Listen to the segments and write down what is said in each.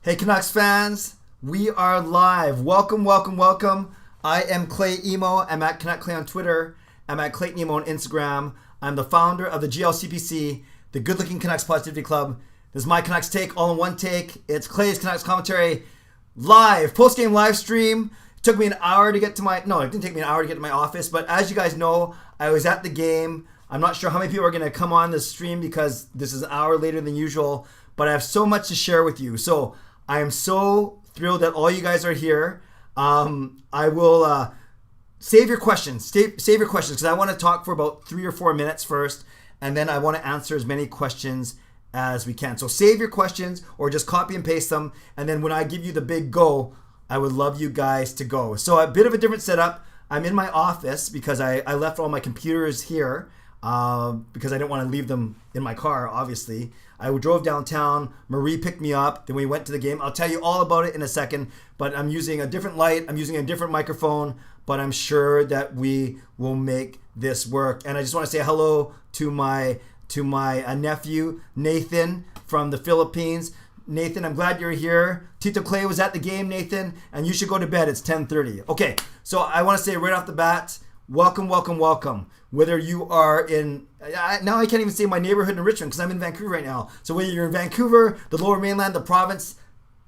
Hey Canucks fans, we are live. Welcome, welcome, welcome. I am Clay Emo. I'm at Canuck Clay on Twitter. I'm at Clayton Emo on Instagram. I'm the founder of the GLCPC, the Good Looking Canucks Positivity Club. This is my Canucks take, all in one take. It's Clay's Canucks commentary live, post-game live stream. It took me an hour to get to it didn't take me an hour to get to my office, but as you guys know, I was at the game. I'm not sure how many people are going to come on the stream because this is an hour later than usual, but I have so much to share with you. So I am so thrilled that all you guys are here. I will save your questions. Save your questions because I want to talk for about 3 or 4 minutes first, and then I want to answer as many questions as we can. So save your questions or just copy and paste them, and then when I give you the big go, I would love you guys to go. So a bit of a different setup. I'm in my office because I left all my computers here because I didn't want to leave them in my car, obviously. I drove downtown. Marie picked me up. Then we went to the game. I'll tell you all about it in a second, but I'm using a different light. I'm using a different microphone, but I'm sure that we will make this work. And I just want to say hello to my nephew, Nathan, from the Philippines. Nathan, I'm glad you're here. Tito Clay was at the game, Nathan, and you should go to bed. It's 10:30. Okay, so I want to say right off the bat, welcome, welcome, welcome. Whether you are in, now I can't even say my neighborhood in Richmond because I'm in Vancouver right now. So whether you're in Vancouver, the Lower Mainland, the province,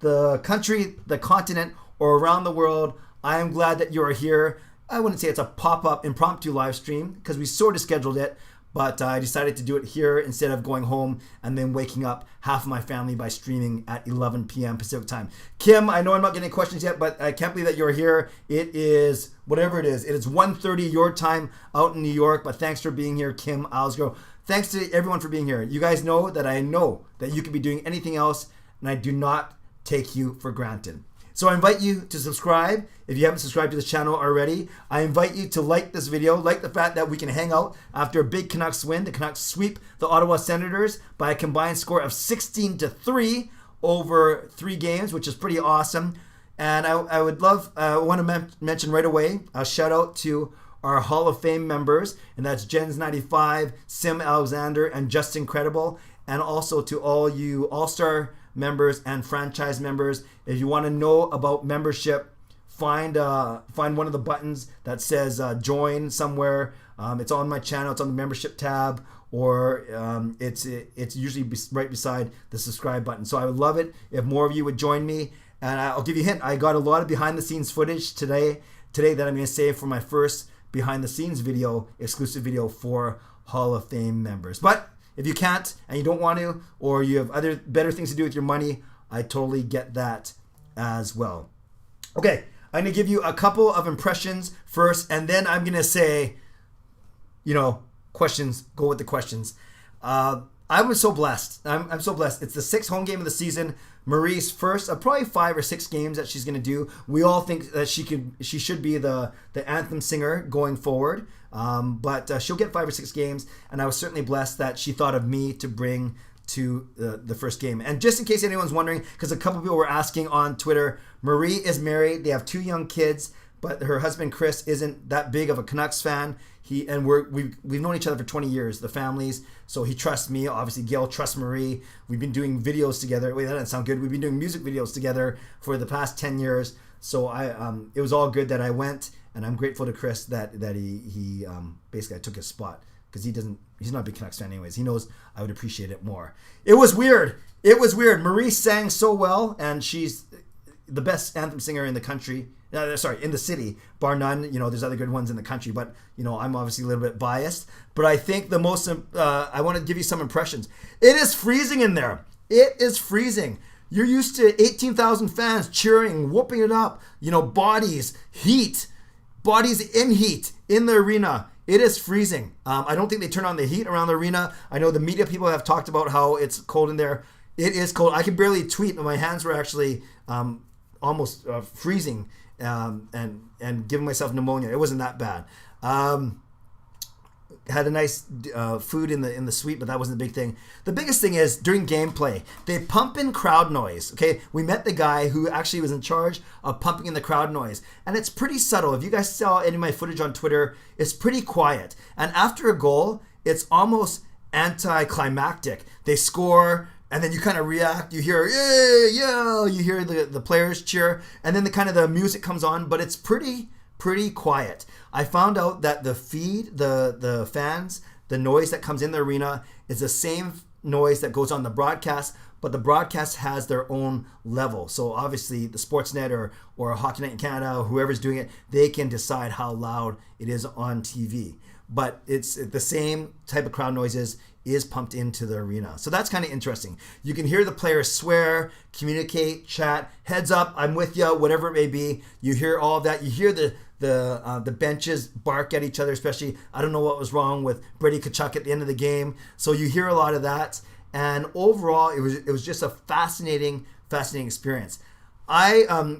the country, the continent, or around the world, I am glad that you are here. I wouldn't say it's a pop-up impromptu live stream because we sort of scheduled it, but I decided to do it here instead of going home and then waking up half of my family by streaming at 11 p.m. Pacific time. Kim, I know I'm not getting questions yet, but I can't believe that you're here. It is, whatever it is 1:30 your time out in New York, but thanks for being here, Kim Alsgrove. Thanks to everyone for being here. You guys know that you could be doing anything else, and I do not take you for granted. So I invite you to subscribe if you haven't subscribed to this channel already. I invite you to like this video, like the fact that we can hang out after a big Canucks win. The Canucks sweep the Ottawa Senators by a combined score of 16-3 over 3 games, which is pretty awesome. And I want to mention right away a shout out to our Hall of Fame members, and that's Jens95, simalexander, and Justin Credible, and also to all you All-Star members and franchise members. If you want to know about membership, find one of the buttons that says join somewhere. It's on my channel. It's on the membership tab, or it's usually right beside the subscribe button. So I would love it if more of you would join me. And I'll give you a hint. I got a lot of behind the scenes footage today that I'm going to save for my first behind the scenes video, exclusive video for Hall of Fame members. But if you can't and you don't want to, or you have other better things to do with your money, I totally get that as well. Okay, I'm going to give you a couple of impressions first, and then I'm going to say, questions, go with the questions. I was so blessed. I'm so blessed. It's the 6th home game of the season. Marie's first of probably 5 or 6 games that she's going to do. We all think that she should be the anthem singer going forward. But she'll get 5 or 6 games, and I was certainly blessed that she thought of me to bring to the first game. And just in case anyone's wondering, because a couple people were asking on Twitter, Marie is married. They have 2 young kids, but her husband Chris isn't that big of a Canucks fan. We've known each other for 20 years, the families. So he trusts me. Obviously, Gail trusts Marie. We've been doing videos together. Wait, that doesn't sound good. We've been doing music videos together for the past 10 years. So it was all good that I went. And I'm grateful to Chris that he basically I took his spot because he's not a big Canucks fan anyways. He knows I would appreciate it more. It was weird. Marie sang so well, and she's the best anthem singer in the country. In the city, bar none. There's other good ones in the country, but I'm obviously a little bit biased. But I think the most I want to give you some impressions. It is freezing in there. It is freezing. You're used to 18,000 fans cheering, whooping it up. Bodies in heat in the arena. It is freezing. I don't think they turn on the heat around the arena. I know the media people have talked about how it's cold in there. It is cold. I could barely tweet, but my hands were actually almost freezing and giving myself pneumonia. It wasn't that bad. Had a nice food in the suite, but that wasn't the big thing. The biggest thing is during gameplay, they pump in crowd noise. Okay, we met the guy who actually was in charge of pumping in the crowd noise, and it's pretty subtle. If you guys saw any of my footage on Twitter, it's pretty quiet. And after a goal, it's almost anticlimactic. They score, and then you kind of react. You hear, yeah, yeah. You hear the players cheer, and then the music comes on, but it's pretty quiet. I found out that the feed, the fans, the noise that comes in the arena is the same noise that goes on the broadcast, but the broadcast has their own level. So obviously the Sportsnet or Hockey Night in Canada, whoever's doing it, they can decide how loud it is on TV. But it's the same type of crowd noises is pumped into the arena. So that's kind of interesting. You can hear the players swear, communicate, chat, heads up, I'm with you, whatever it may be. You hear all of that. You hear the benches bark at each other, especially, I don't know what was wrong with Brady Tkachuk at the end of the game. So you hear a lot of that. And overall, it was just a fascinating experience.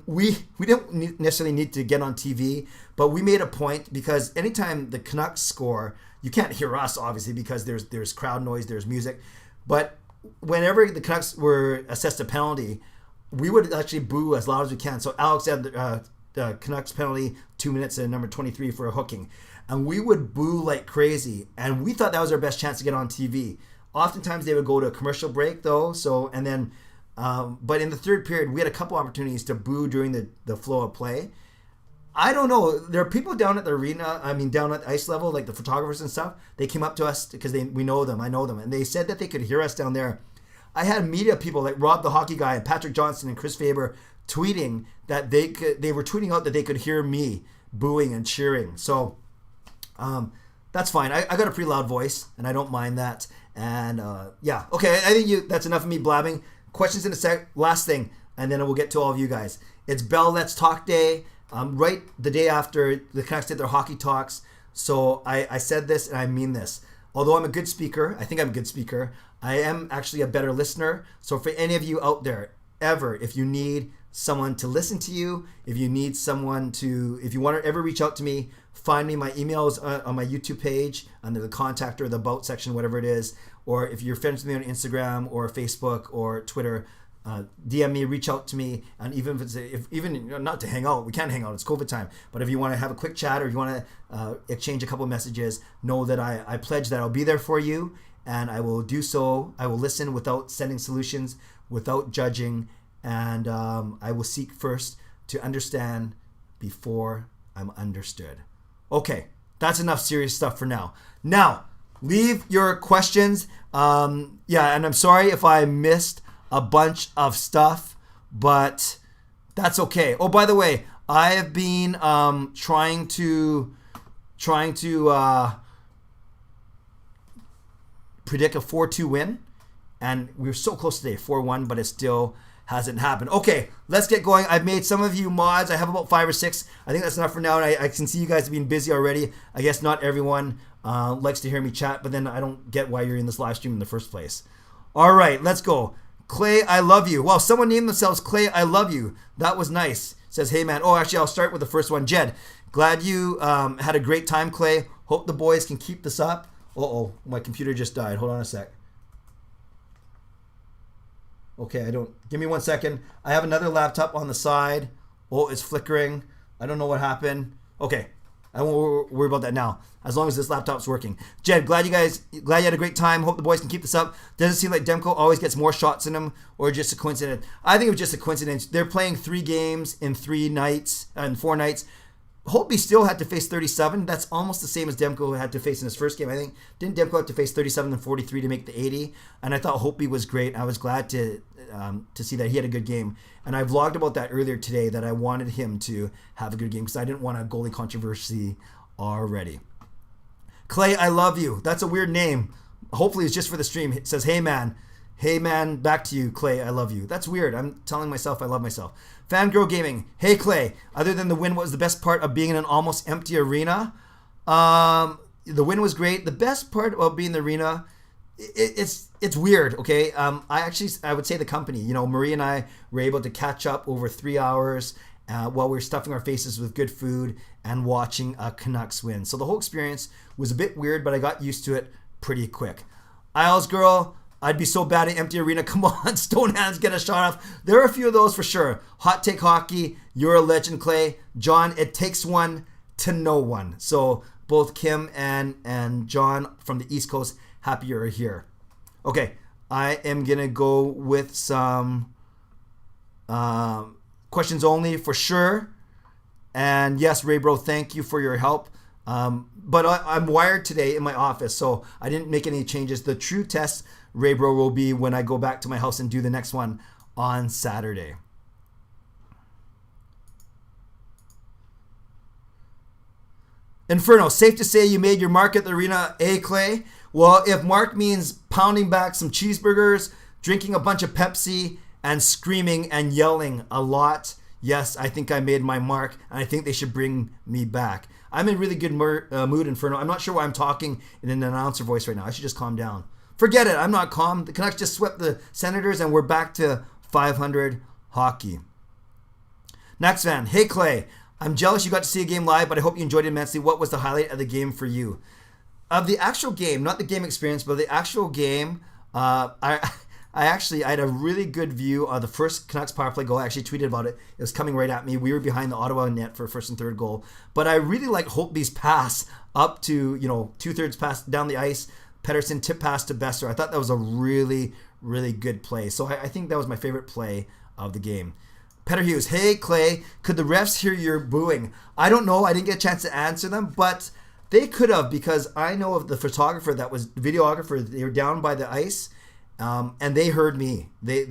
We didn't necessarily need to get on TV, but we made a point because anytime the Canucks score, you can't hear us obviously because there's crowd noise, there's music, but whenever the Canucks were assessed a penalty, we would actually boo as loud as we can. So Alex had the Canucks penalty, 2 minutes and number 23 for a hooking, and we would boo like crazy, and we thought that was our best chance to get on TV. Oftentimes they would go to a commercial break though, but in the third period, we had a couple opportunities to boo during the flow of play. I don't know. There are people down at the arena, down at the ice level, like the photographers and stuff. They came up to us because we know them. I know them. And they said that they could hear us down there. I had media people like Rob the Hockey Guy and Patrick Johnson and Chris Faber tweeting that they were tweeting out that they could hear me booing and cheering. So that's fine. I got a pretty loud voice, and I don't mind that. And yeah. Okay, I think that's enough of me blabbing. Questions in a sec. Last thing, and then we'll get to all of you guys. It's Bell Let's Talk Day. Right the day after the Canucks did their hockey talks. So I said this and I mean this. Although I'm a good speaker, I think I'm a good speaker, I am actually a better listener. So for any of you out there, if you need someone to listen to you, if you want to ever reach out to me, find me. My email is on my YouTube page under the contact or the about section, whatever it is. Or if you're friends with me on Instagram or Facebook or Twitter, DM me, reach out to me, and even if not to hang out, we can't hang out, it's COVID time, but if you want to have a quick chat or if you want to exchange a couple of messages, know that I pledge that I'll be there for you, and I will do so. I will listen without sending solutions, without judging, and I will seek first to understand before I'm understood. Okay, that's enough serious stuff for now. Now, leave your questions. And I'm sorry if I missed a bunch of stuff, but that's okay. Oh, by the way, I have been trying to predict a 4-2 win, and we were so close today, 4-1, but it still hasn't happened. Okay, let's get going. I've made some of you mods. I have about 5 or 6. I think that's enough for now, and I can see you guys have been busy already. I guess not everyone likes to hear me chat, but then I don't get why you're in this live stream in the first place. All right, let's go. Clay, I love you. Well, someone named themselves Clay, I love you. That was nice. Says, hey man. Oh, actually, I'll start with the first one. Jed, glad you had a great time, Clay. Hope the boys can keep this up. Uh-oh, my computer just died. Hold on a sec. Okay, give me 1 second. I have another laptop on the side. Oh, it's flickering. I don't know what happened. Okay, I won't worry about that now, as long as this laptop's working. Jed, glad you had a great time. Hope the boys can keep this up. Doesn't seem like Demko always gets more shots in him, or just a coincidence. I think it was just a coincidence. They're playing 3 games in 4 nights. Holtby still had to face 37. That's almost the same as Demko had to face in his first game, I think. Didn't Demko have to face 37 and 43 to make the 80? And I thought Holtby was great. I was glad to see that he had a good game. And I vlogged about that earlier today, that I wanted him to have a good game because I didn't want a goalie controversy already. Clay, I love you. That's a weird name. Hopefully it's just for the stream. It says, hey man. Hey man, back to you, Clay, I love you. That's weird. I'm telling myself I love myself. Fangirl Gaming. Hey Clay, other than the win, what was the best part of being in an almost empty arena? The win was great. The best part about being in the arena, it's weird, okay? I would say the company. Marie and I were able to catch up over 3 hours while we were stuffing our faces with good food and watching a Canucks win. So the whole experience was a bit weird, but I got used to it pretty quick. Isles Girl, I'd be so bad at empty arena. Come on, Stone Hands, get a shot off. There are a few of those for sure. Hot Take Hockey, you're a legend, Clay. John, it takes one to know one. So both Kim and John from the East Coast, happy you're here. Okay, I am going to go with some questions only for sure. And yes, Ray Bro, thank you for your help. But I'm wired today in my office, so I didn't make any changes. The true test, Ray Bro, will be when I go back to my house and do the next one on Saturday. Inferno, safe to say you made your mark at the arena, Clay? Well, if mark means pounding back some cheeseburgers, drinking a bunch of Pepsi, and screaming and yelling a lot, yes, I think I made my mark, and I think they should bring me back. I'm in really good mood, Inferno. I'm not sure why I'm talking in an announcer voice right now. I should just calm down. Forget it. I'm not calm. The Canucks just swept the Senators, and we're back to 500 hockey. Next fan, hey Clay, I'm jealous you got to see a game live, but I hope you enjoyed it immensely. What was the highlight of the game for you? Of the actual game, not the game experience, but the actual game, I had a really good view of the first Canucks power play goal. I actually tweeted about it. It was coming right at me. We were behind the Ottawa net for first and third goal. But I really like Holtby's pass up to, 2/3 pass down the ice. Pettersson tip pass to Besser. I thought that was a really, really good play. So I think that was my favorite play of the game. Petter Hughes, hey Clay, could the refs hear your booing? I don't know. I didn't get a chance to answer them, but they could have, because I know of the photographer that was videographer. They were down by the ice. And they heard me. They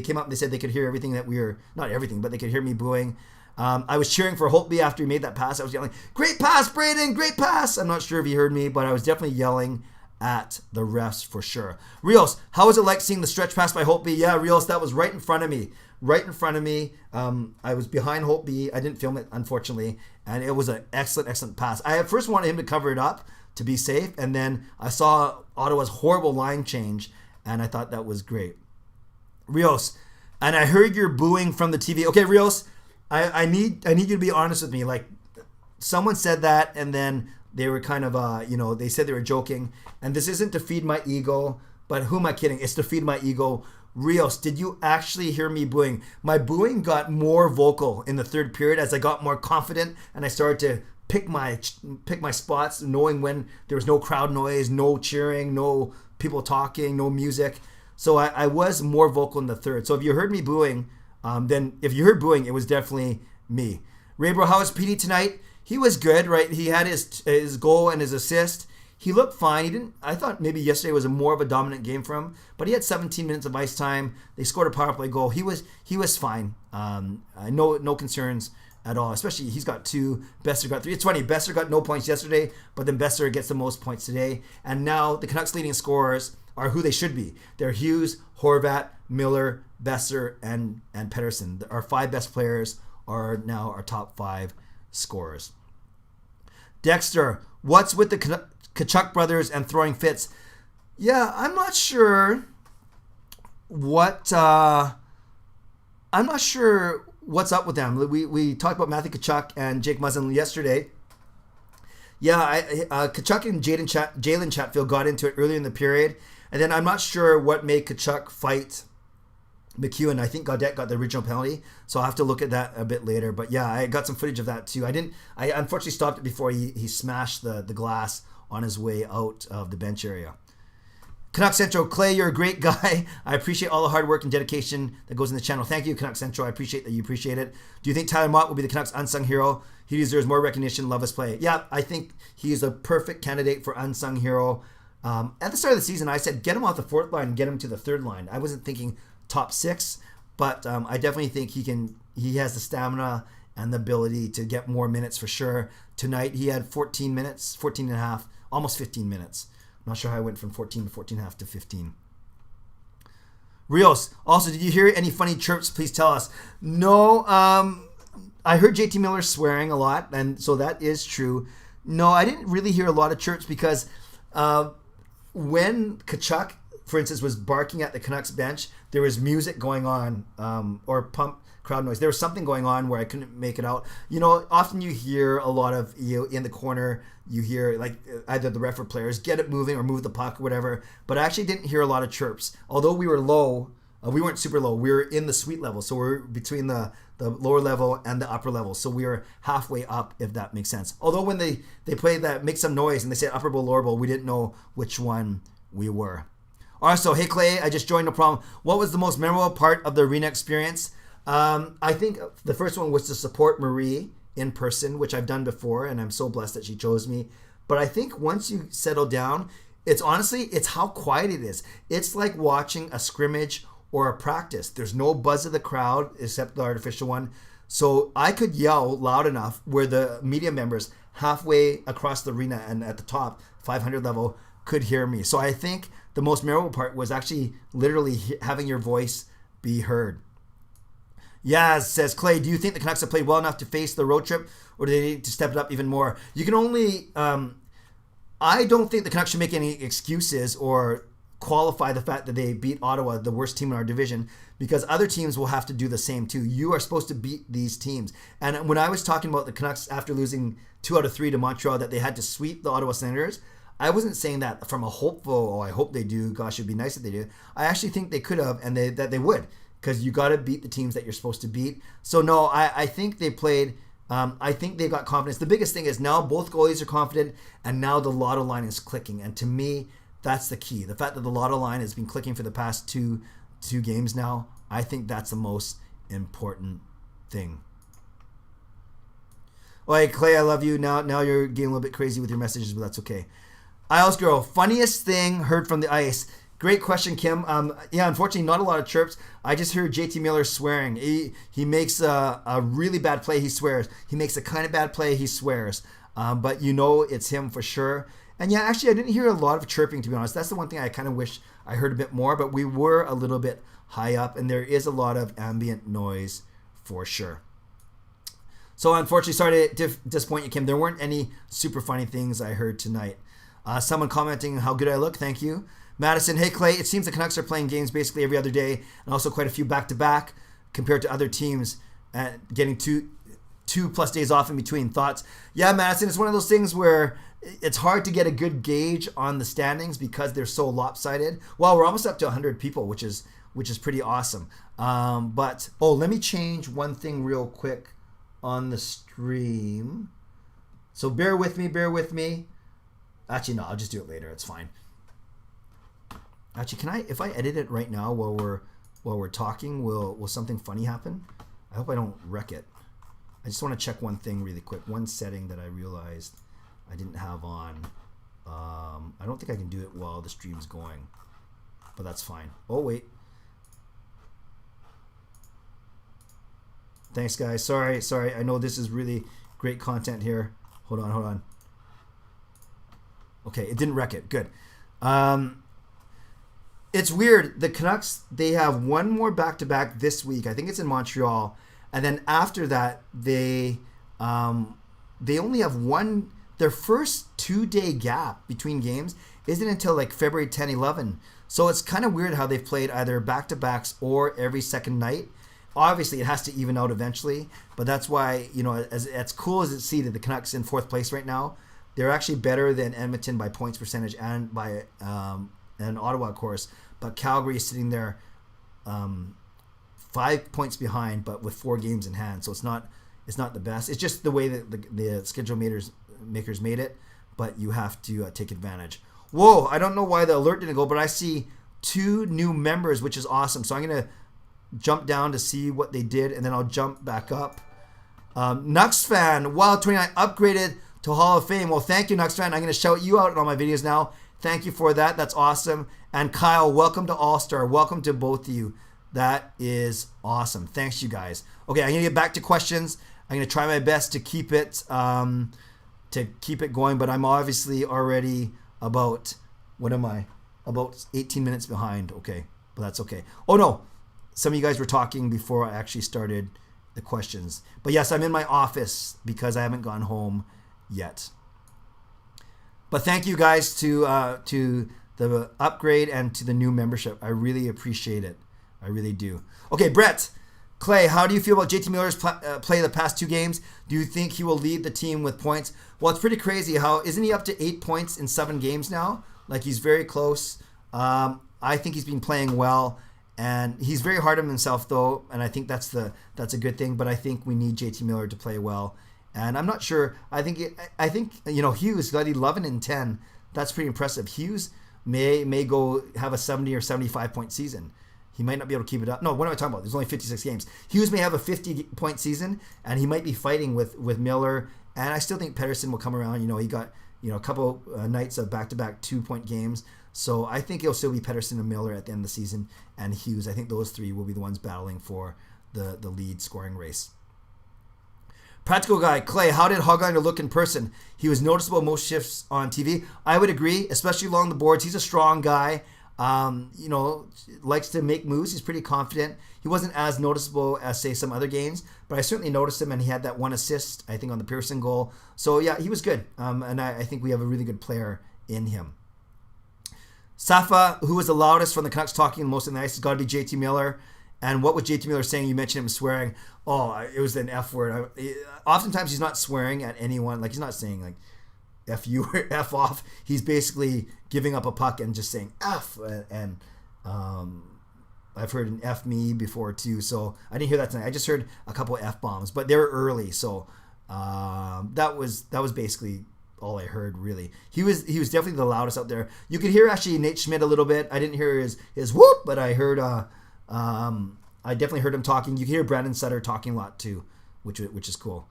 came up and they said they could hear everything that we were, not everything, but they could hear me booing. I was cheering for Holtby after he made that pass. I was yelling, great pass, Braden, great pass. I'm not sure if he heard me, but I was definitely yelling at the refs for sure. Rios, how was it like seeing the stretch pass by Holtby? Yeah, Rios, that was right in front of me. I was behind Holtby. I didn't film it, unfortunately. And it was an excellent pass. I at first wanted him to cover it up to be safe. And then I saw Ottawa's horrible line change. And I thought that was great. Rios, and I heard you're booing from the TV. Okay, Rios, I need you to be honest with me. Like, someone said that, and then they were kind of, they said they were joking. And this isn't to feed my ego, but who am I kidding? It's to feed my ego. Rios, did you actually hear me booing? My booing got more vocal in the third period as I got more confident, and I started to pick my spots, knowing when there was no crowd noise, no cheering, no people talking, no music. So I was more vocal in the third. So if you heard me booing, then if you heard booing, it was definitely me. Raybro, how was PD tonight? He was good, right? He had his goal and his assist. He looked fine. I thought maybe yesterday was more of a dominant game for him, but he had 17 minutes of ice time. They scored a power play goal. He was fine. No concerns at all. Especially he's got 2. Besser got 3. It's funny. Besser got no points yesterday, but then Besser gets the most points today. And now the Canucks leading scorers are who they should be. They're Hughes, Horvat, Miller, Besser, and Pettersson. Our 5 best players are now our top 5 scorers. Dexter, what's with the Kachuk brothers and throwing fits? Yeah, I'm not sure what's up with them. We talked about Matthew Kachuk and Jake Muzzin yesterday. Yeah, Kachuk and Jalen Chatfield got into it earlier in the period, and then I'm not sure what made Kachuk fight McEwen. I think Gaudette got the original penalty, so I'll have to look at that a bit later. But yeah, I got some footage of that too. I unfortunately stopped it before he smashed the glass on his way out of the bench area. Canuck Central, Clay, you're a great guy. I appreciate all the hard work and dedication that goes in the channel. Thank you, Canuck Central. I appreciate that you appreciate it. Do you think Tyler Mott will be the Canucks' unsung hero? He deserves more recognition. Love his play. Yeah, I think he's a perfect candidate for unsung hero. At the start of the season, I said get him off the 4th line and get him to the 3rd line. I wasn't thinking top 6, but I definitely think he has the stamina and the ability to get more minutes for sure. Tonight, he had 14 minutes, 14 and a half, almost 15 minutes. Not sure how I went from 14 to 14.5 to 15. Rios, also, did you hear any funny chirps? Please tell us. No, I heard JT Miller swearing a lot, and so that is true. No, I didn't really hear a lot of chirps because when Kachuk, for instance, was barking at the Canucks bench, there was music going on, or pump crowd noise. There was something going on where I couldn't make it out. Often you hear a lot of, in the corner, you hear like either the ref or players get it moving or move the puck or whatever. But I actually didn't hear a lot of chirps. Although we were low, we weren't super low. We were in the suite level. So we're between the lower level and the upper level. So we were halfway up, if that makes sense. Although when they play that, make some noise, and they say upper bowl, lower bowl, we didn't know which one we were. Also, hey Clay, I just joined, no problem. What was the most memorable part of the arena experience? I think the first one was to support Marie in person, which I've done before, and I'm so blessed that she chose me. But I think once you settle down, it's how quiet it is. It's like watching a scrimmage or a practice. There's no buzz of the crowd except the artificial one. So I could yell loud enough where the media members halfway across the arena and at the top, 500 level, could hear me. So I think the most memorable part was actually literally having your voice be heard. Yaz says, Clay, do you think the Canucks have played well enough to face the road trip, or do they need to step it up even more? You can only... I don't think the Canucks should make any excuses or qualify the fact that they beat Ottawa, the worst team in our division, because other teams will have to do the same too. You are supposed to beat these teams. And when I was talking about the Canucks after losing 2 out of 3 to Montreal, that they had to sweep the Ottawa Senators, I wasn't saying that from a hopeful, I hope they do, gosh, it'd be nice if they do. I actually think they could have, and that they would, because you got to beat the teams that you're supposed to beat. So no, I think they played, I think they got confidence. The biggest thing is now both goalies are confident, and now the Lotto line is clicking. And to me, that's the key. The fact that the Lotto line has been clicking for the past two games now, I think that's the most important thing. All right, Clay, I love you. Now you're getting a little bit crazy with your messages, but that's okay. Isles Girl, funniest thing heard from the ice. Great question, Kim. Yeah, unfortunately, not a lot of chirps. I just heard JT Miller swearing. He makes a really bad play, he swears. He makes a kind of bad play, he swears. But you know it's him for sure. And yeah, actually, I didn't hear a lot of chirping, to be honest. That's the one thing I kind of wish I heard a bit more. But we were a little bit high up, and there is a lot of ambient noise for sure. So unfortunately, sorry to disappoint you, Kim. There weren't any super funny things I heard tonight. Someone commenting how good I look. Thank you. Madison, hey Clay, it seems the Canucks are playing games basically every other day, and also quite a few back-to-back compared to other teams, and getting two plus days off in between. Thoughts? Yeah, Madison, it's one of those things where it's hard to get a good gauge on the standings because they're so lopsided. Well, we're almost up to 100 people, which is pretty awesome. But let me change one thing real quick on the stream. So bear with me. Actually, no, I'll just do it later. It's fine. Actually, if I edit it right now while we're talking, will something funny happen? I hope I don't wreck it. I just want to check one thing really quick. One setting that I realized I didn't have on. I don't think I can do it while the stream's going, but that's fine. Oh, wait. Thanks, guys. Sorry. I know this is really great content here. Hold on. Okay, it didn't wreck it. Good. It's weird. The Canucks, they have one more back-to-back this week. I think it's in Montreal. And then after that, they only have one. Their first 2-day gap between games isn't until like February 10, 11. So it's kind of weird how they've played either back-to-backs or every second night. Obviously, it has to even out eventually. But that's why, as cool as it's seated, the Canucks in 4th place right now, they're actually better than Edmonton by points percentage and by and Ottawa, of course. But Calgary is sitting there 5 points behind, but with 4 games in hand. So it's not the best. It's just the way that the schedule makers made it. But you have to take advantage. Whoa! I don't know why the alert didn't go, but I see 2 new members, which is awesome. So I'm gonna jump down to see what they did, and then I'll jump back up. nucksfan, wow, 29 upgraded to Hall of Fame. Well, thank you, nucksfan. I'm going to shout you out in all my videos now. Thank you for that. That's awesome. And Kyle, welcome to All-Star. Welcome to both of you. That is awesome. Thanks, you guys. Okay, I'm going to get back to questions. I'm going to try my best to keep it going, but I'm obviously already about 18 minutes behind. Okay, but that's okay. Oh, no. Some of you guys were talking before I actually started the questions. But yes, I'm in my office because I haven't gone home yet. But thank you guys to the upgrade and to the new membership. I really appreciate it. I really do. Okay, Brett, Clay, how do you feel about JT Miller's play the past 2 games? Do you think he will lead the team with points? Well, it's pretty crazy. Isn't he up to 8 points in 7 games now? Like, he's very close. I think he's been playing well. And he's very hard on himself, though, and I think that's a good thing. But I think we need JT Miller to play well, and I'm not sure. I think Hughes got 11 and 10. That's pretty impressive. Hughes may go have a 70 or 75 point season. He might not be able to keep it up. No, what am I talking about? There's only 56 games. Hughes may have a 50-point season, and he might be fighting with Miller. And I still think Pettersson will come around. He got a couple nights of back-to-back 2-point games. So I think it'll still be Pettersson and Miller at the end of the season, and Hughes. I think those three will be the ones battling for the lead scoring race. Practical guy, Clay, how did Hoglander look in person? He was noticeable most shifts on TV. I would agree, especially along the boards. He's a strong guy. Likes to make moves. He's pretty confident. He wasn't as noticeable as, say, some other games, but I certainly noticed him, and he had that one assist, I think, on the Pearson goal. So, yeah, he was good, and I think we have a really good player in him. Safa, who was the loudest from the Canucks talking most in the ice, has got to be JT Miller. And what was JT Miller saying? You mentioned him swearing. Oh, it was an F word. Oftentimes, he's not swearing at anyone. Like, he's not saying, like, F you or F off. He's basically giving up a puck and just saying F. And I've heard an F me before too. So I didn't hear that tonight. I just heard a couple of F bombs, but they were early. So that was basically all I heard, really. He was definitely the loudest out there. You could hear actually Nate Schmidt a little bit. I didn't hear his whoop, but I heard I definitely heard him talking. You can hear Brandon Sutter talking a lot too, which is cool.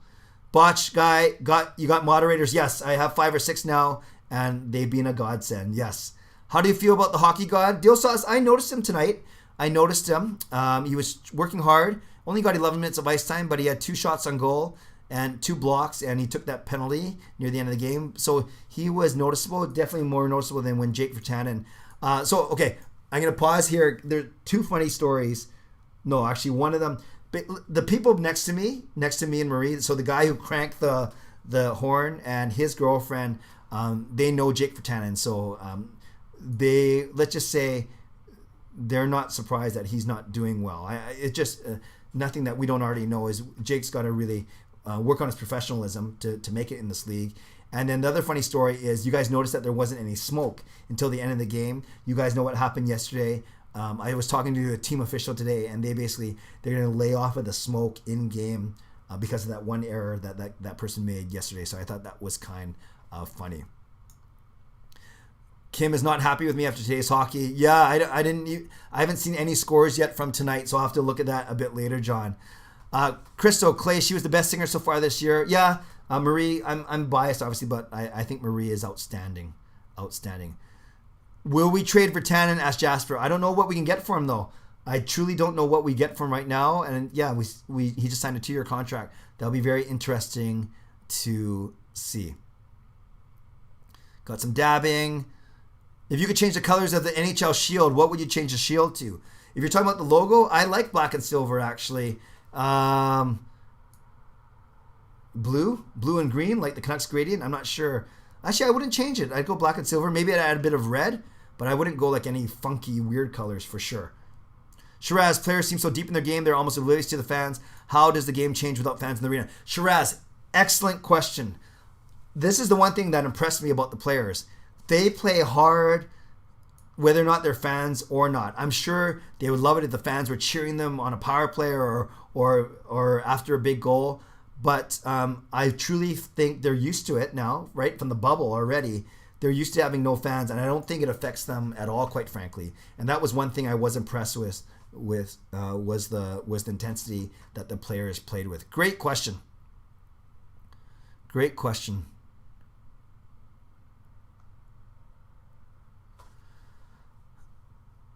Botch guy, you got moderators? Yes, I have 5 or 6 now, and they've been a godsend. Yes. How do you feel about the hockey god? Dilsas, I noticed him tonight. I noticed him. He was working hard. Only got 11 minutes of ice time, but he had 2 shots on goal and 2 blocks, and he took that penalty near the end of the game. So he was noticeable, definitely more noticeable than when Jake Virtanen. Okay, I'm going to pause here. There are 2 funny stories. No, actually, one of them. The people next to me and Marie, so the guy who cranked the horn and his girlfriend, they know Jake Virtanen. So let's just say they're not surprised that he's not doing well. It's just nothing that we don't already know is Jake's got to really work on his professionalism to make it in this league. And then the other funny story is you guys noticed that there wasn't any smoke until the end of the game. You guys know what happened yesterday. I was talking to a team official today, and they're going to lay off of the smoke in game because of that one error that person made yesterday. So I thought that was kind of funny. Kim is not happy with me after today's hockey. Yeah, I haven't seen any scores yet from tonight, so I'll have to look at that a bit later, John. Crystal Clay, she was the best singer so far this year. Yeah, Marie, I'm biased obviously, but I think Marie is outstanding. Will we trade Virtanen? Asked Jasper. I don't know what we can get for him though. I truly don't know what we get for him right now. And yeah, he just signed a 2-year contract. That'll be very interesting to see. Got some dabbing. If you could change the colors of the NHL shield, what would you change the shield to? If you're talking about the logo, I like black and silver actually. Blue and green, like the Canucks gradient. I'm not sure. Actually, I wouldn't change it. I'd go black and silver. Maybe I'd add a bit of red, but I wouldn't go like any funky, weird colors for sure. SsshirazzZ, players seem so deep in their game, they're almost oblivious to the fans. How does the game change without fans in the arena? SsshirazzZ, excellent question. This is the one thing that impressed me about the players. They play hard whether or not they're fans or not. I'm sure they would love it if the fans were cheering them on a power play or after a big goal. But I truly think they're used to it now, right from the bubble already. They're used to having no fans, and I don't think it affects them at all, quite frankly. And that was one thing I was impressed with was the intensity that the players played with. Great question.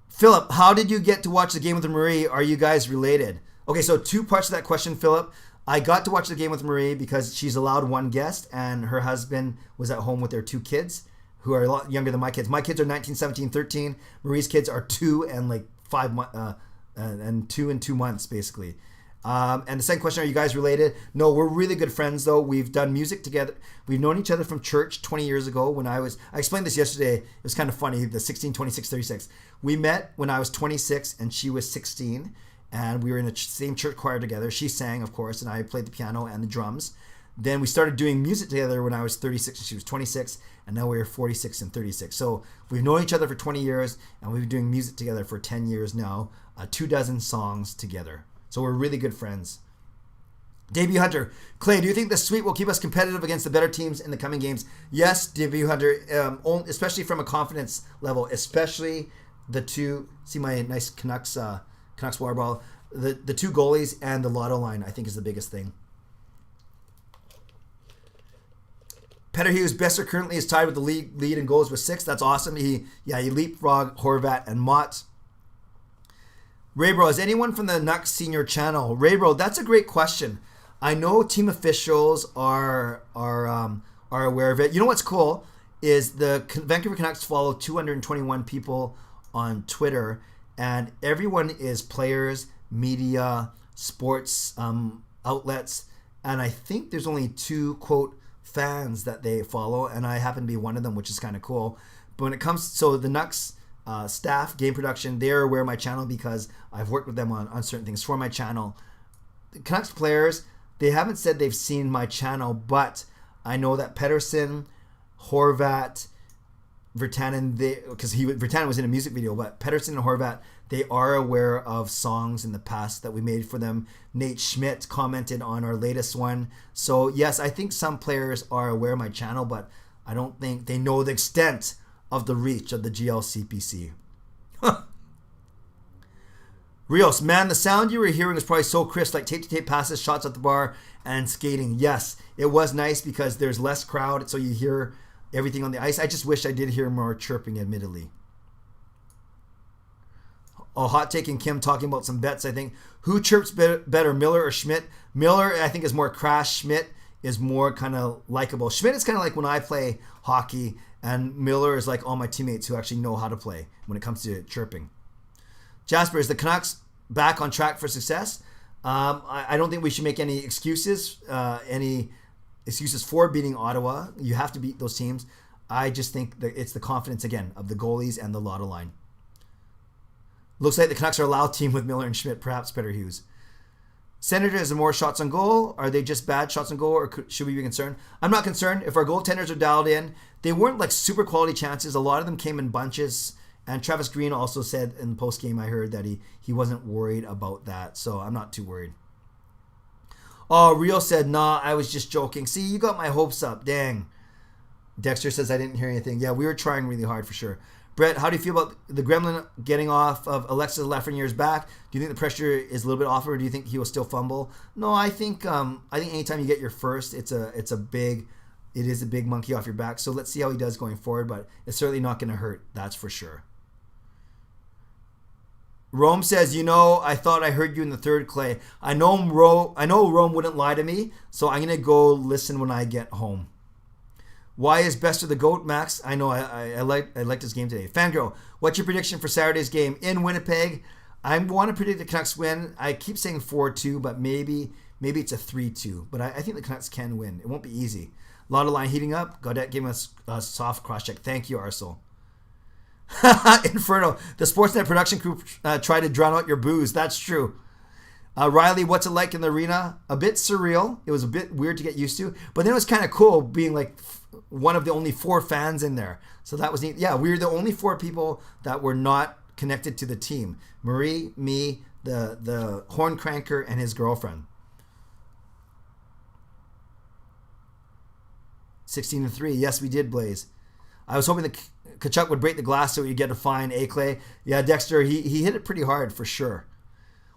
Philip, how did you get to watch the game with Marie? Are you guys related? Okay, so 2 parts to that question, Philip. I got to watch the game with Marie because she's allowed 1 guest, and her husband was at home with their 2 kids, who are a lot younger than my kids. My kids are 19, 17, 13. Marie's kids are 2 and like 5 months, and 2 and 2 months, basically. And the second question, are you guys related? No, we're really good friends, though. We've done music together. We've known each other from church 20 years ago when I explained this yesterday. It was kind of funny, the 16, 26, 36. We met when I was 26 and she was 16. And we were in the same church choir together. She sang, of course, and I played the piano and the drums. Then we started doing music together when I was 36 and she was 26, and now we're 46 and 36. So we've known each other for 20 years, and we've been doing music together for 10 years now, 24 songs together. So we're really good friends. Debut Hunter. Clay, do you think the sweep will keep us competitive against the better teams in the coming games? Yes, Debut Hunter, especially from a confidence level, especially the two, see my nice Canucks water bottle, the two goalies and the lotto line, I think, is the biggest thing. Petter Hughes, Besser currently is tied with the lead in goals with 6. That's awesome. He leapfrogged Horvat and Mott. Raybro, is anyone from the Nucks senior channel? Raybro, that's a great question. I know team officials are aware of it. You know what's cool is the Vancouver Canucks follow 221 people on Twitter, and everyone is players, media, sports outlets, and I think there's only 2 quote fans that they follow, and I happen to be one of them, which is kind of cool. But when it comes, so the Nucks staff, game production, they're aware of my channel because I've worked with them on certain things for my channel. The Canucks players, they haven't said they've seen my channel, but I know that Pettersson, Horvat, Virtanen, because Virtanen was in a music video, but Pettersson and Horvat, they are aware of songs in the past that we made for them. Nate Schmidt commented on our latest one. So yes, I think some players are aware of my channel, but I don't think they know the extent of the reach of the GLCPC. Rios, man, the sound you were hearing was probably so crisp, like tape-to-tape passes, shots at the bar, and skating. Yes, it was nice because there's less crowd, so you hear everything on the ice. I just wish I did hear more chirping, admittedly. Oh, hot take and Kim talking about some bets, I think. Who chirps better, Miller or Schmidt? Miller, I think, is more crass. Schmidt is more kind of likable. Schmidt is kind of like when I play hockey, and Miller is like all my teammates who actually know how to play when it comes to chirping. Jasper, is the Canucks back on track for success? I don't think we should make any excuses for beating Ottawa. You have to beat those teams. I just think that it's the confidence, again, of the goalies and the lotto line. Looks like the Canucks are a loud team with Miller and Schmidt, perhaps Petter Hughes. Senator, is there more shots on goal? Are they just bad shots on goal, or should we be concerned? I'm not concerned. If our goaltenders are dialed in, they weren't like super quality chances. A lot of them came in bunches. And Travis Green also said in post-game, I heard that he wasn't worried about that. So I'm not too worried. Oh, Rio said, nah, I was just joking. See, you got my hopes up. Dang. Dexter says, I didn't hear anything. Yeah, we were trying really hard for sure. Brett, how do you feel about the Gremlin getting off of Alexis Lafreniere's back? Do you think the pressure is a little bit off, or do you think he will still fumble? No, I think anytime you get your first, it is a big monkey off your back. So let's see how he does going forward, but it's certainly not going to hurt. That's for sure. Rome says, I thought I heard you in the third, Clay. I know Rome wouldn't lie to me, so I'm going to go listen when I get home. Why is Bester the GOAT, Max? I know I liked this game today. Fangirl, what's your prediction for Saturday's game in Winnipeg? I want to predict the Canucks win. I keep saying 4-2, but maybe it's a 3-2. But I think the Canucks can win. It won't be easy. Lotto line heating up. Gaudette gave us a soft cross-check. Thank you, Arcel. Inferno, the Sportsnet production crew tried to drown out your booze. That's true. Riley, what's it like in the arena? A bit surreal. It was a bit weird to get used to, but then it was kind of cool being like one of the only 4 fans in there. So that was neat. Yeah, we were the only 4 people that were not connected to the team. Marie, me, the horn cranker, and his girlfriend. 16-3. Yes, we did, Blaze. I was hoping that Kachuk would break the glass so he'd get a fine, Clay. Yeah, Dexter, he hit it pretty hard for sure.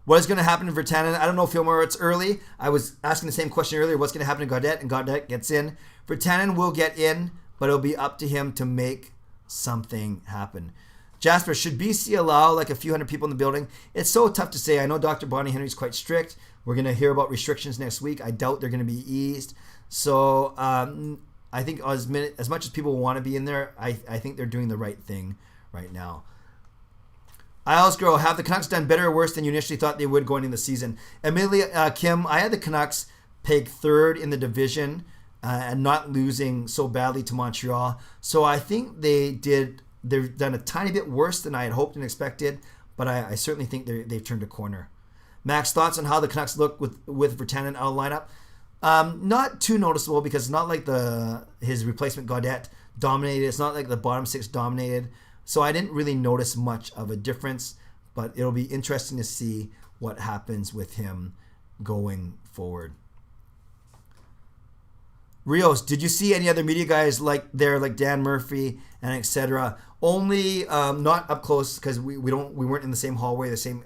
What is going to happen to Virtanen? I don't know, Fillmore. It's early. I was asking the same question earlier. What's going to happen to Gaudette? And Gaudette gets in. Virtanen will get in, but it'll be up to him to make something happen. Jasper, should BC allow like a few hundred people in the building? It's so tough to say. I know Dr. Bonnie Henry's quite strict. We're going to hear about restrictions next week. I doubt they're going to be eased. So I think as much as people want to be in there, I think they're doing the right thing right now. Isles Girl, have the Canucks done better or worse than you initially thought they would going into the season? Amelia, Kim, I had the Canucks pegged 3rd in the division and not losing so badly to Montreal. So I think they've done a tiny bit worse than I had hoped and expected, but I certainly think they've turned a corner. Max, thoughts on how the Canucks look with Virtanen out of lineup? Not too noticeable because it's not like his replacement Gaudette dominated. It's not like the bottom 6 dominated. So I didn't really notice much of a difference, but it'll be interesting to see what happens with him going forward. Rios, did you see any other media guys like Dan Murphy and etc.? Only not up close because we weren't in the same hallway, the same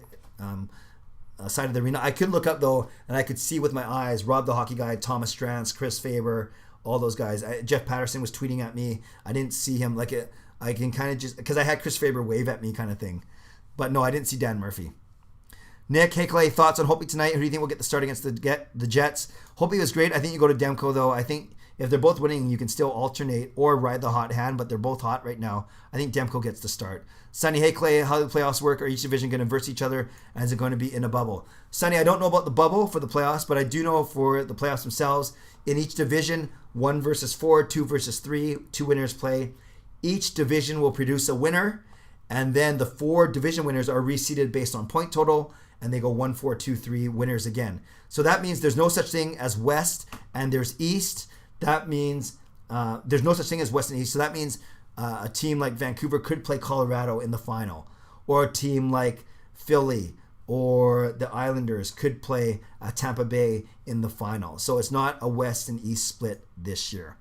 side of the arena. I could look up though, and I could see with my eyes Rob the Hockey Guy, Thomas Strantz, Chris Faber, all those guys. Jeff Patterson was tweeting at me. I didn't see him I can kind of just because I had Chris Faber wave at me kind of thing, but no, I didn't see Dan Murphy. Nick, hey Clay, thoughts on Hopi tonight? Who do you think will get the start against the Jets? Hopi was great. I think you go to Demko though. I think if they're both winning, you can still alternate or ride the hot hand, but they're both hot right now. I think Demko gets the start. Sonny, hey Clay, how do the playoffs work? Are each division going to verse each other? And is it going to be in a bubble? Sonny, I don't know about the bubble for the playoffs, but I do know for the playoffs themselves. In each division, 1 versus 4, 2 versus 3, 2 winners play. Each division will produce a winner, and then the 4 division winners are reseeded based on point total, and they go 1, 4, 2, 3 winners again. So that means there's no such thing as West, and there's East. That means there's no such thing as West and East. So that means a team like Vancouver could play Colorado in the final, or a team like Philly or the Islanders could play Tampa Bay in the final. So it's not a West and East split this year.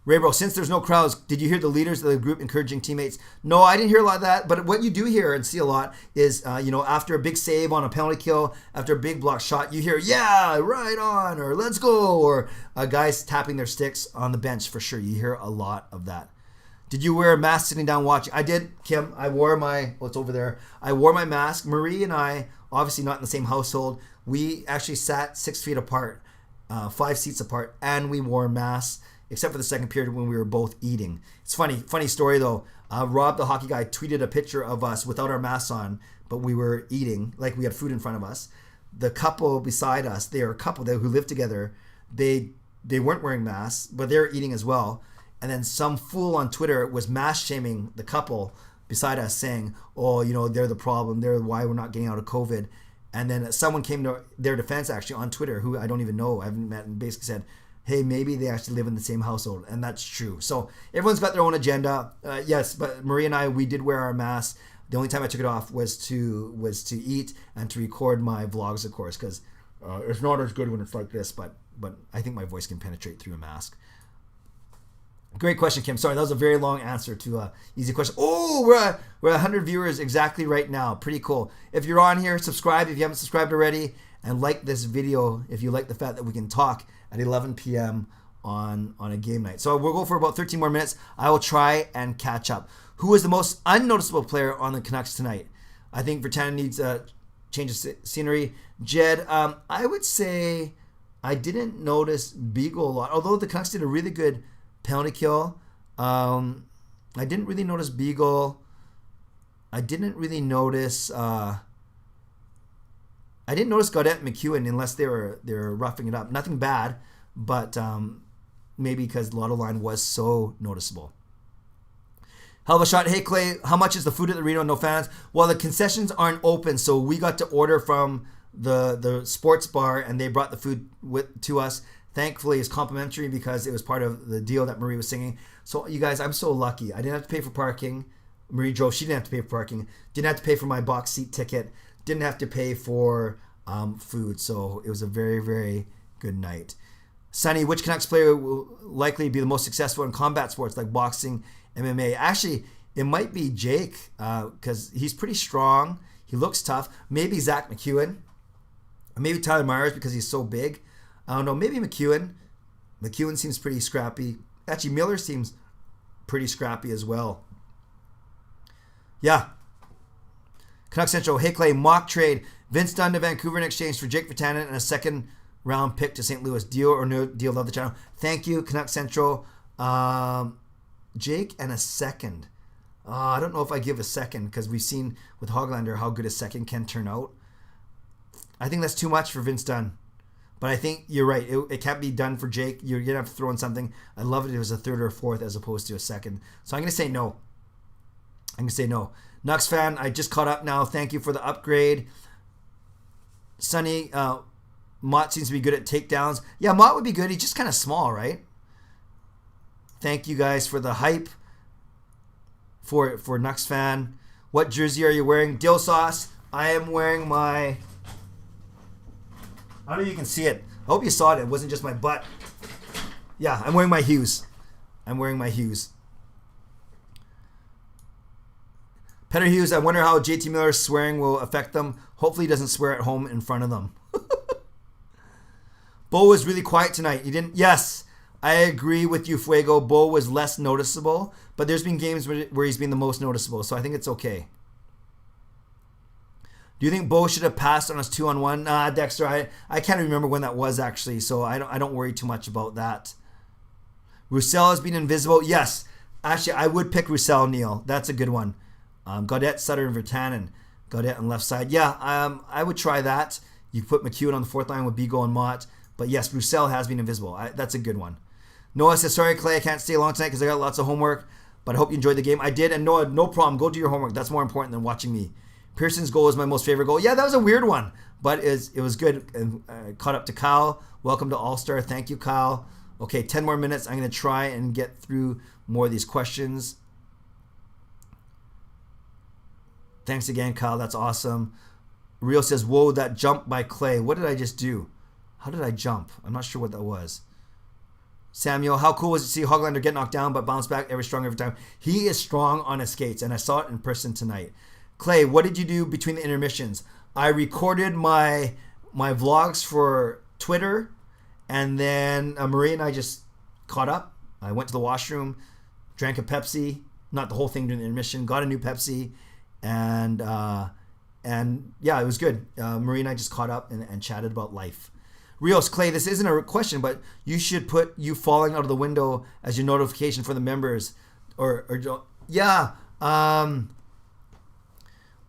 Raybro, since there's no crowds, did you hear the leaders of the group encouraging teammates? No, I didn't hear a lot of that, but what you do hear and see a lot is, after a big save on a penalty kill, after a big block shot, you hear, yeah, right on, or let's go, or guys tapping their sticks on the bench for sure. You hear a lot of that. Did you wear a mask sitting down watching? I did, Kim. I wore it's over there. I wore my mask. Marie and I, obviously not in the same household, we actually sat 6 feet apart, 5 seats apart, and we wore masks, except for the second period when we were both eating. It's funny story though. Rob the Hockey Guy tweeted a picture of us without our masks on, but we were eating, like we had food in front of us. The couple beside us, they are a couple who lived together. They weren't wearing masks, but they were eating as well. And then some fool on Twitter was mask shaming the couple beside us, saying, "Oh, they're the problem. They're why we're not getting out of COVID." And then someone came to their defense actually on Twitter, who I don't even know, I haven't met, and basically said, hey, maybe they actually live in the same household, and that's true. So everyone's got their own agenda. Yes, but Maria and I, we did wear our masks. The only time I took it off was to eat and to record my vlogs, of course, because it's not as good when it's like this, but I think my voice can penetrate through a mask. Great question, Kim. Sorry, that was a very long answer to an easy question. Oh, we're 100 viewers exactly right now. Pretty cool. If you're on here, subscribe if you haven't subscribed already, and like this video if you like the fact that we can talk at 11 p.m. on a game night. So we'll go for about 13 more minutes. I will try and catch up. Who is the most unnoticeable player on the Canucks tonight? I think Vertanen needs a change of scenery. Jed, I would say I didn't notice Beagle a lot, although the Canucks did a really good penalty kill. I didn't really notice Beagle. I didn't notice Gaudette and McEwen unless they were roughing it up. Nothing bad, but maybe because the Lotto line was so noticeable. Hell of a shot. Hey Clay, how much is the food at the Reno? No fans. Well, the concessions aren't open, so we got to order from the sports bar, and they brought the food to us. Thankfully, it's complimentary because it was part of the deal that Marie was singing. So you guys, I'm so lucky. I didn't have to pay for parking. Marie drove. She didn't have to pay for parking. Didn't have to pay for my box seat ticket. Didn't have to pay for food. So it was a very, very good night. Sonny, which Canucks player will likely be the most successful in combat sports like boxing, MMA? Actually, it might be Jake because he's pretty strong. He looks tough. Maybe Zach McEwen. Or maybe Tyler Myers because he's so big. I don't know. Maybe McEwen. McEwen seems pretty scrappy. Actually, Miller seems pretty scrappy as well. Yeah. Canucks Central. Hey Clay, mock trade. Vince Dunn to Vancouver in exchange for Jake Vertanen and a second round pick to St. Louis. Deal or no deal? Love the channel. Thank you, Canucks Central. Jake and a second. I don't know if I give a second because we've seen with Hoglander how good a second can turn out. I think that's too much for Vince Dunn. But I think you're right. It can't be done for Jake. You're going to have to throw in something. I love it if it was a third or a fourth as opposed to a second. So I'm going to say no. Nux fan, I just caught up now. Thank you for the upgrade. Sonny, Mott seems to be good at takedowns. Yeah, Mott would be good. He's just kind of small, right? Thank you guys for the hype for Nux fan. What jersey are you wearing? Dill Sauce. I am wearing my... I don't know if you can see it. hope you saw it. It wasn't just my butt. Yeah, I'm wearing my Hughes. Petter Hughes, I wonder how JT Miller's swearing will affect them. Hopefully he doesn't swear at home in front of them. Bo was really quiet tonight. He didn't... Yes, I agree with you, Fuego. Bo was less noticeable, but there's been games where he's been the most noticeable, so I think it's okay. Do you think Bo should have passed on his 2-on-1? Nah, Dexter, I can't remember when that was actually, so I don't worry too much about that. Roussel has been invisible. Yes, actually, I would pick Roussel, Neil. That's a good one. Gaudette, Sutter, and Virtanen. Gaudette on left side. Yeah, I would try that. You put McEwen on the fourth line with Bigo and Mott. But yes, Roussel has been invisible. That's a good one. Noah says, sorry, Clay, I can't stay long tonight because I got lots of homework, but I hope you enjoyed the game. I did, and Noah, no problem. Go do your homework. That's more important than watching me. Pearson's goal is my most favorite goal. Yeah, that was a weird one, but it was good. And caught up to Kyle. Welcome to All-Star. Thank you, Kyle. Okay, 10 more minutes. I'm going to try and get through more of these questions. Thanks again, Kyle. That's awesome. Rio says, whoa, that jump by Clay. What did I just do? How did I jump? I'm not sure what that was. Samuel, how cool was it to see Hoglander get knocked down but bounce back every time? He is strong on his skates, and I saw it in person tonight. Clay, what did you do between the intermissions? I recorded my vlogs for Twitter, and then Marie and I just caught up. I went to the washroom, drank a Pepsi, not the whole thing during the intermission, got a new Pepsi, and yeah, it was good. Marie and I just caught up and chatted about life. Rios, Clay, this isn't a question, but you should put you falling out of the window as your notification for the members. Yeah.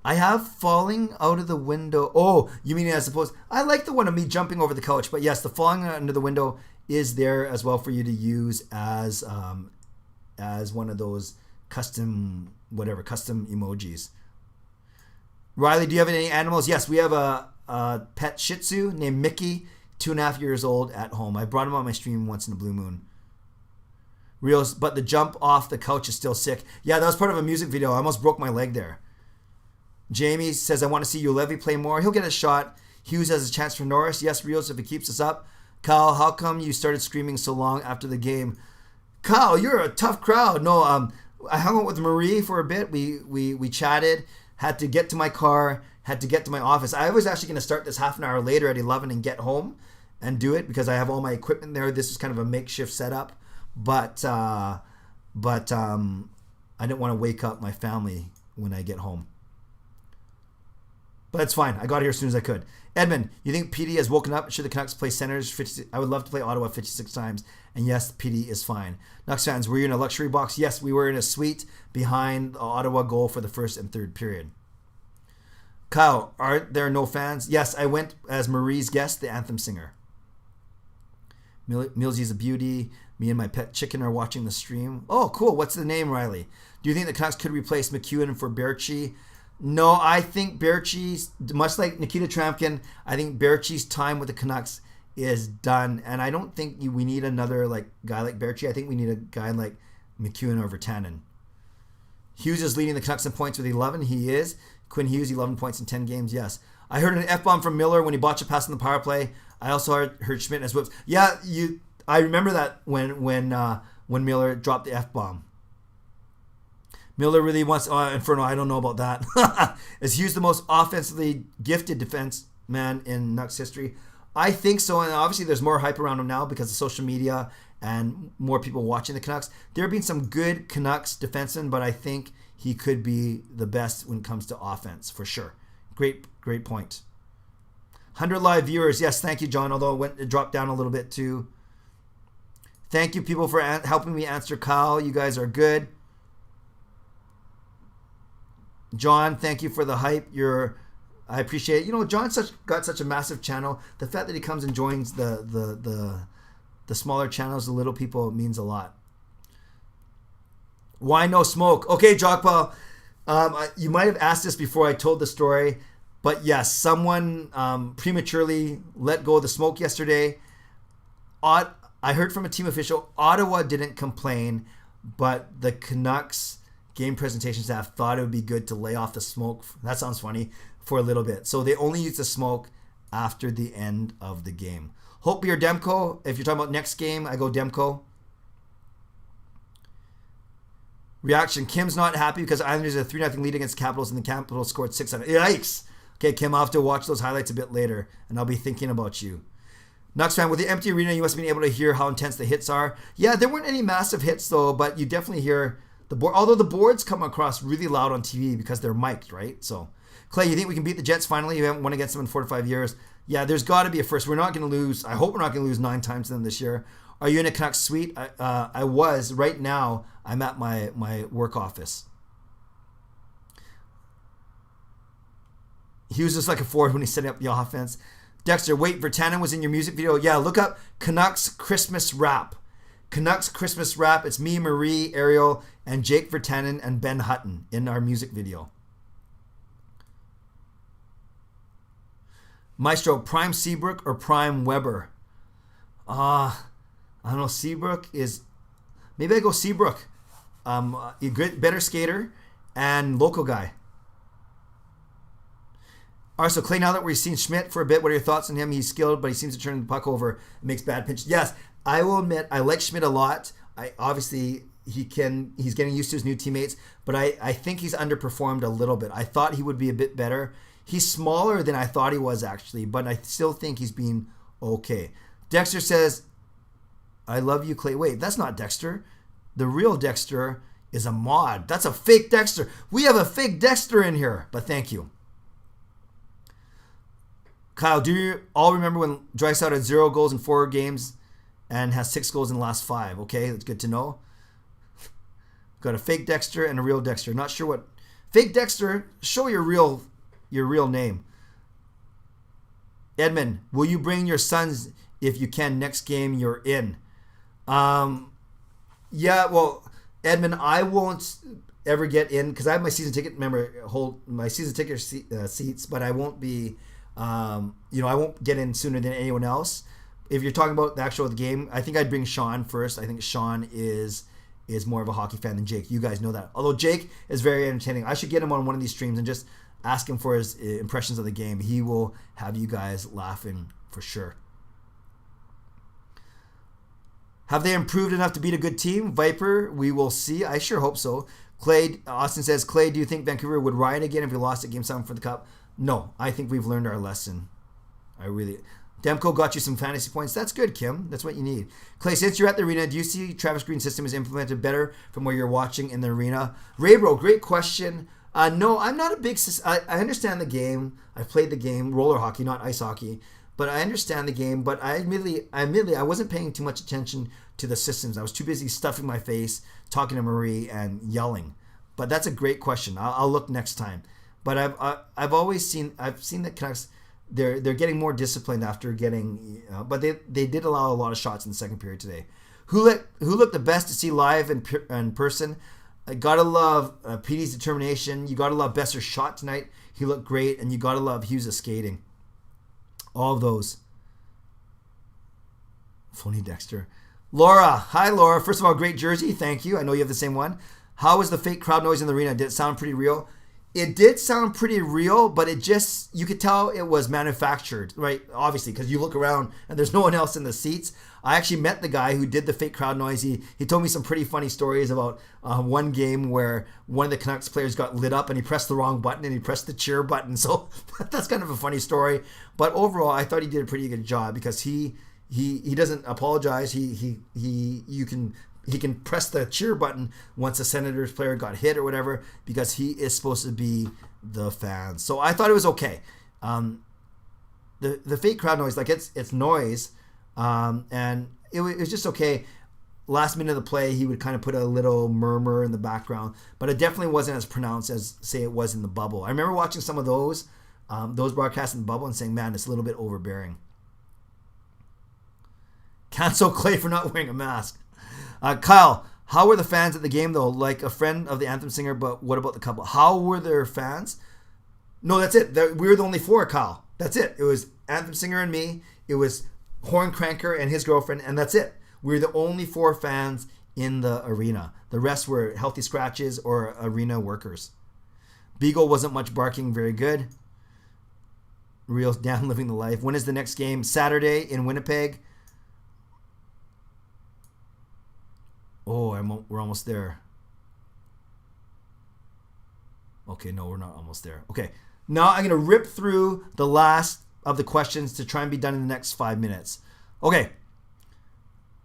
I have falling out of the window. Oh, you mean as opposed... I like the one of me jumping over the couch, but yes, the falling under the window is there as well for you to use as one of those custom emojis. Riley, do you have any animals? Yes, we have a pet Shih Tzu named Mickey, 2.5 years old at home. I brought him on my stream once in a blue moon. Rios, but the jump off the couch is still sick. Yeah, that was part of a music video. I almost broke my leg there. Jamie says, I want to see Ulevi play more. He'll get a shot. Hughes has a chance for Norris. Yes, Rios, if he keeps us up. Kyle, how come you started screaming so long after the game? Kyle, you're a tough crowd. No, I hung out with Marie for a bit. We chatted. Had to get to my car. Had to get to my office. I was actually going to start this half an hour later at 11 and get home and do it because I have all my equipment there. This is kind of a makeshift setup, but I didn't want to wake up my family when I get home. But it's fine. I got here as soon as I could. Edmund, you think PD has woken up? Should the Canucks play centers? 50, I would love to play Ottawa 56 times. And yes, PD is fine. Nucks fans, were you in a luxury box? Yes, we were in a suite behind the Ottawa goal for the first and third period. Kyle, are there no fans? Yes, I went as Marie's guest, the anthem singer. Millsy's a beauty. Me and my pet chicken are watching the stream. Oh, cool. What's the name, Riley? Do you think the Canucks could replace McEwen for Berchi? No, I think Berchi, much like Nikita Tramkin, I think Berchi's time with the Canucks is done. And I don't think we need another guy like Berchi. I think we need a guy like McEwen or Virtanen. Hughes is leading the Canucks in points with 11. He is. Quinn Hughes, 11 points in 10 games. Yes. I heard an F-bomb from Miller when he botched a pass in the power play. I also heard Schmidt as whips. Yeah, I remember that when Miller dropped the F-bomb. Miller really wants... Inferno, I don't know about that. Is Hughes the most offensively gifted defense man in Canucks history? I think so, and obviously there's more hype around him now because of social media and more people watching the Canucks. There have been some good Canucks defensemen, but I think he could be the best when it comes to offense, for sure. Great point. 100 live viewers. Yes, thank you, John, although it dropped down a little bit too. Thank you, people, for helping me answer Kyle. You guys are good. John, thank you for the hype. I appreciate it. John's got such a massive channel. The fact that he comes and joins the smaller channels, the little people, means a lot. Why no smoke? Okay, Jogpa, you might have asked this before I told the story, but yes, someone prematurely let go of the smoke yesterday. I heard from a team official, Ottawa didn't complain, but the Canucks game presentation staff thought it would be good to lay off the smoke. That sounds funny. For a little bit. So they only used the smoke after the end of the game. Hope you're Demko. If you're talking about next game, I go Demko. Reaction. Kim's not happy because Islanders are 3-0 lead against Capitals and the Capitals scored 6 on it. Yikes. Okay, Kim, I'll have to watch those highlights a bit later and I'll be thinking about you. Nucks fan, with the empty arena, you must have been able to hear how intense the hits are. Yeah, there weren't any massive hits though, but you definitely hear the board. Although the boards come across really loud on TV because they're mic'd, right? So, Clay, you think we can beat the Jets finally? You haven't won against them in 4 to 5 years. Yeah, there's got to be a first. We're not going to lose. I hope we're not going to lose 9 times to them this year. Are you in a Canucks suite? I was. Right now, I'm at my work office. He was just like a forward when he's setting up the offense. Dexter, wait, Virtanen was in your music video? Yeah, look up Canucks Christmas Rap. Canucks Christmas Rap. It's me, Marie, Ariel, and Jake Virtanen and Ben Hutton in our music video. Maestro, Prime Seabrook or Prime Weber? I don't know. Seabrook is... Maybe I go Seabrook. A good, better skater and local guy. All right, so Clay, now that we've seen Schmidt for a bit, what are your thoughts on him? He's skilled, but he seems to turn the puck over and makes bad pinches. Yes, I will admit I like Schmidt a lot. Obviously he's getting used to his new teammates, but I think he's underperformed a little bit. I thought he would be a bit better. He's smaller than I thought he was actually, but I still think he's been okay. Dexter says, I love you, Clay. Wait, that's not Dexter. The real Dexter is a mod. That's a fake Dexter. We have a fake Dexter in here, but thank you. Kyle, do you all remember when Draisaitl had 0 goals in 4 games and has 6 goals in the last 5? Okay, that's good to know. Got a fake Dexter and a real Dexter. Not sure what... Fake Dexter, show your real name. Edmund, will you bring your sons if you can next game you're in? Yeah, well, Edmund, I won't ever get in because I have my season ticket. Remember, hold my season ticket seats, but I won't be... I won't get in sooner than anyone else. If you're talking about the actual game, I think I'd bring Sean first. I think Sean is more of a hockey fan than Jake. You guys know that. Although Jake is very entertaining. I should get him on one of these streams and just ask him for his impressions of the game. He will have you guys laughing for sure. Have they improved enough to beat a good team? Viper, we will see. I sure hope so. Austin says, Clay, do you think Vancouver would riot again if we lost at Game 7 for the Cup? No, I think we've learned our lesson. Demko got you some fantasy points. That's good, Kim. That's what you need. Clay, since you're at the arena, do you see Travis Green's system is implemented better from where you're watching in the arena? Raybro, great question. No, I'm not a big... I understand the game. I've played the game, roller hockey, not ice hockey. But I understand the game. But I admittedly, I wasn't paying too much attention to the systems. I was too busy stuffing my face, talking to Marie, and yelling. But that's a great question. I'll look next time. But I've seen the Canucks. They're getting more disciplined after getting, but they did allow a lot of shots in the second period today. Who looked the best to see live in person? I gotta love Petey's determination. You gotta love Besser's shot tonight. He looked great, and you gotta love Hughes' skating. All of those. Phony Dexter. Laura, hi Laura. First of all, great jersey. Thank you. I know you have the same one. How was the fake crowd noise in the arena? Did it sound pretty real? It did sound pretty real, but you could tell it was manufactured, right? Obviously, because you look around and there's no one else in the seats. I actually met the guy who did the fake crowd noise. He told me some pretty funny stories about one game where one of the Canucks players got lit up and he pressed the wrong button and he pressed the cheer button. So that's kind of a funny story. But overall, I thought he did a pretty good job because he doesn't apologize. He can press the cheer button once a Senators player got hit or whatever because he is supposed to be the fan. So I thought it was okay. The fake crowd noise, like it's noise, and it was just okay. Last minute of the play, he would kind of put a little murmur in the background, but it definitely wasn't as pronounced as, say, it was in the bubble. I remember watching some of those broadcasts in the bubble and saying, man, it's a little bit overbearing. Cancel Clay for not wearing a mask. Kyle, how were the fans at the game, though? Like a friend of the anthem singer, but what about the couple? How were their fans? No, that's it. We were the only 4, Kyle. That's it. It was anthem singer and me. It was Horn Cranker and his girlfriend, and that's it. We were the only 4 fans in the arena. The rest were healthy scratches or arena workers. Beagle wasn't much barking. Very good. Real down living the life. When is the next game? Saturday in Winnipeg. Oh, we're almost there. Okay, no, we're not almost there. Okay, now I'm going to rip through the last of the questions to try and be done in the next 5 minutes. Okay.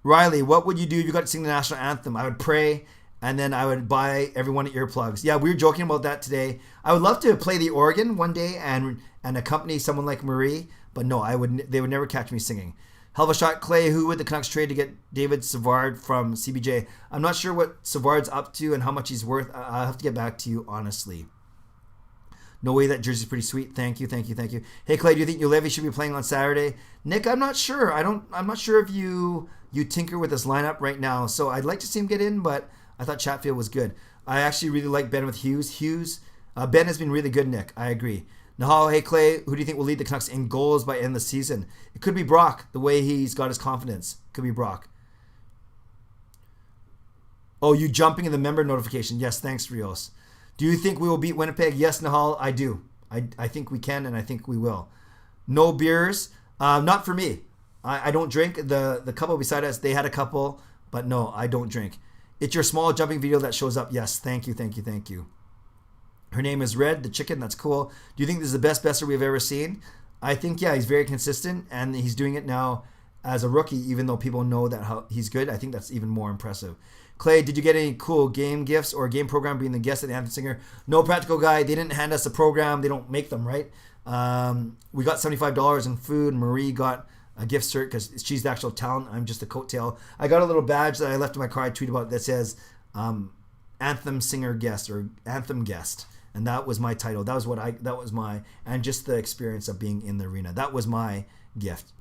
Riley, what would you do if you got to sing the national anthem? I would pray, and then I would buy everyone earplugs. Yeah, we were joking about that today. I would love to play the organ one day and accompany someone like Marie, but no, they would never catch me singing. Hell of a shot, Clay. Who would the Canucks trade to get David Savard from CBJ? I'm not sure what Savard's up to and how much he's worth. I'll have to get back to you, honestly. No way, that jersey's pretty sweet. Thank you. Hey, Clay, do you think Ulevi should be playing on Saturday? Nick, I'm not sure. I'm not sure if you tinker with this lineup right now. So I'd like to see him get in, but I thought Chatfield was good. I actually really like Ben with Hughes. Ben has been really good, Nick. I agree. Nahal, hey Clay, who do you think will lead the Canucks in goals by end of the season? It could be Brock, the way he's got his confidence. Could be Brock. Oh, you jumping in the member notification. Yes, thanks, Rios. Do you think we will beat Winnipeg? Yes, Nahal, I do. I think we can, and I think we will. No beers? Not for me. I don't drink. The couple beside us, they had a couple, but no, I don't drink. It's your small jumping video that shows up. Yes, thank you. Her name is Red, the chicken. That's cool. Do you think this is the best Besser we've ever seen? I think, yeah, he's very consistent, and he's doing it now as a rookie, even though people know that he's good. I think that's even more impressive. Clay, did you get any cool game gifts or game program being the guest at the anthem singer? No, Practical Guy. They didn't hand us a program. They don't make them, right? We got $75 in food. Marie got a gift cert because she's the actual talent. I'm just a coattail. I got a little badge that I left in my car. I tweeted about that says anthem singer guest or anthem guest. And that was my title. And just the experience of being in the arena. That was my gift.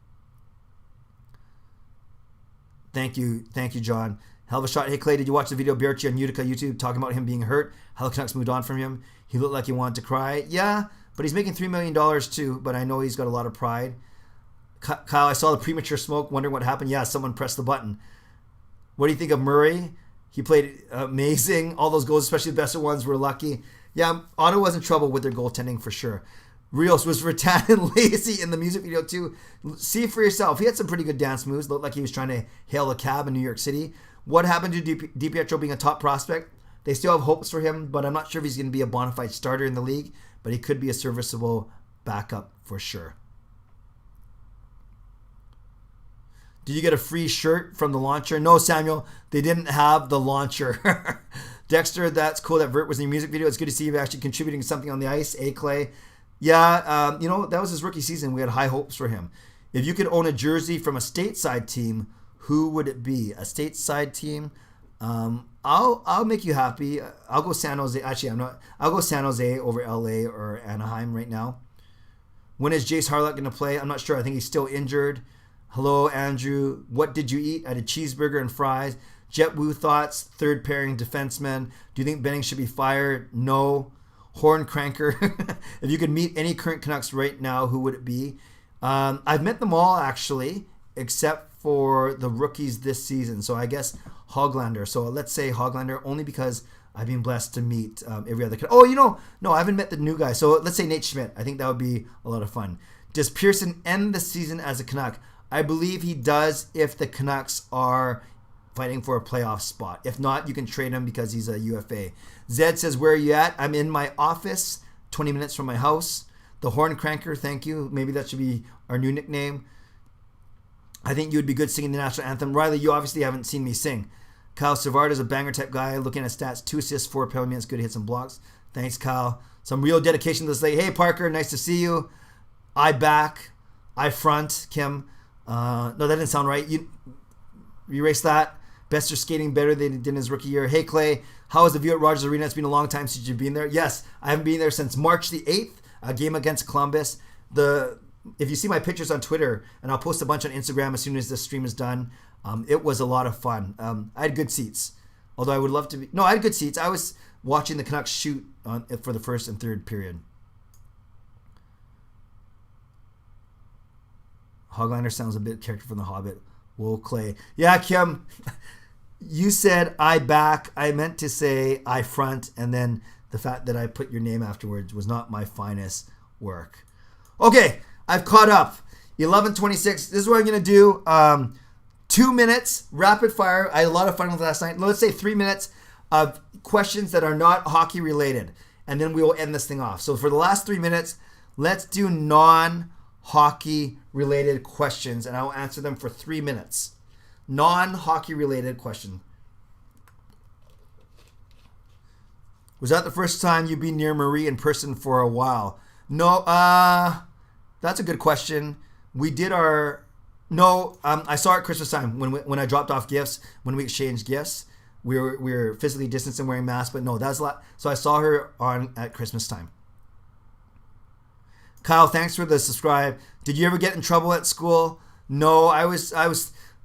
Thank you, John. Hell of a shot. Hey, Clay, did you watch the video of Berchi on Utica YouTube talking about him being hurt? How the Canucks moved on from him? He looked like he wanted to cry. Yeah, but he's making $3 million too, but I know he's got a lot of pride. Kyle, I saw the premature smoke, wondering what happened. Yeah, someone pressed the button. What do you think of Murray? He played amazing. All those goals, especially the best ones, were lucky. Yeah, Ottawa was in trouble with their goaltending for sure. Rios was rattan and lazy in the music video too. See for yourself. He had some pretty good dance moves. Looked like he was trying to hail a cab in New York City. What happened to DiPietro being a top prospect? They still have hopes for him, but I'm not sure if he's going to be a bona fide starter in the league, but he could be a serviceable backup for sure. Did you get a free shirt from the launcher? No, Samuel, they didn't have the launcher. Dexter, that's cool that Vert was in your music video. It's good to see you actually contributing something on the ice. Clay. Yeah, that was his rookie season. We had high hopes for him. If you could own a jersey from a stateside team, who would it be? A stateside team? I'll make you happy. I'll go San Jose. Actually, I'll go San Jose over LA or Anaheim right now. When is Jace Harlock going to play? I'm not sure. I think he's still injured. Hello, Andrew. What did you eat? I had a cheeseburger and fries. Jet Wu thoughts. Third pairing defenseman. Do you think Benning should be fired? No. Horn Cranker. If you could meet any current Canucks right now, who would it be? I've met them all actually, except for the rookies this season. So I guess Hoglander. So let's say Hoglander only because I've been blessed to meet every other. No, I haven't met the new guy. So let's say Nate Schmidt. I think that would be a lot of fun. Does Pearson end the season as a Canuck? I believe he does if the Canucks are fighting for a playoff spot. If not, you can trade him because he's a UFA. Zed says, where are you at? I'm in my office, 20 minutes from my house. The Horn Cranker, thank you. Maybe that should be our new nickname. I think you would be good singing the national anthem. Riley, you obviously haven't seen me sing. Kyle Savard is a banger type guy. Looking at stats, 2 assists, 4 penalty minutes, good hits and blocks. Thanks, Kyle. Some real dedication to this late. Hey, Parker, nice to see you. I back. I front. Kim. No, that didn't sound right. You erase that. Bester skating better than he did in his rookie year. Hey, Clay, how is the view at Rogers Arena? It's been a long time since you've been there. Yes, I haven't been there since March the 8th, a game against Columbus. If you see my pictures on Twitter, and I'll post a bunch on Instagram as soon as this stream is done, it was a lot of fun. I had good seats, although I would love to be... No, I had good seats. I was watching the Canucks shoot for the first and third period. Hoglander sounds a bit character from The Hobbit. Whoa, Clay. Yeah, Kim, you said I back. I meant to say I front, and then the fact that I put your name afterwards was not my finest work. Okay, I've caught up. 11:26. This is what I'm going to do. 2 minutes, rapid fire. I had a lot of fun with last night. Let's say 3 minutes of questions that are not hockey related. And then we will end this thing off. So for the last 3 minutes, let's do non-hockey related questions. And I will answer them for 3 minutes. Non-hockey related question. Was that the first time you've been near Marie in person for a while? No, that's a good question. We did our... No, I saw her at Christmas time when I dropped off gifts, when we exchanged gifts. We were physically distanced and wearing masks, but no, that's a lot. So I saw her at Christmas time. Kyle, thanks for the subscribe. Did you ever get in trouble at school? No, I was the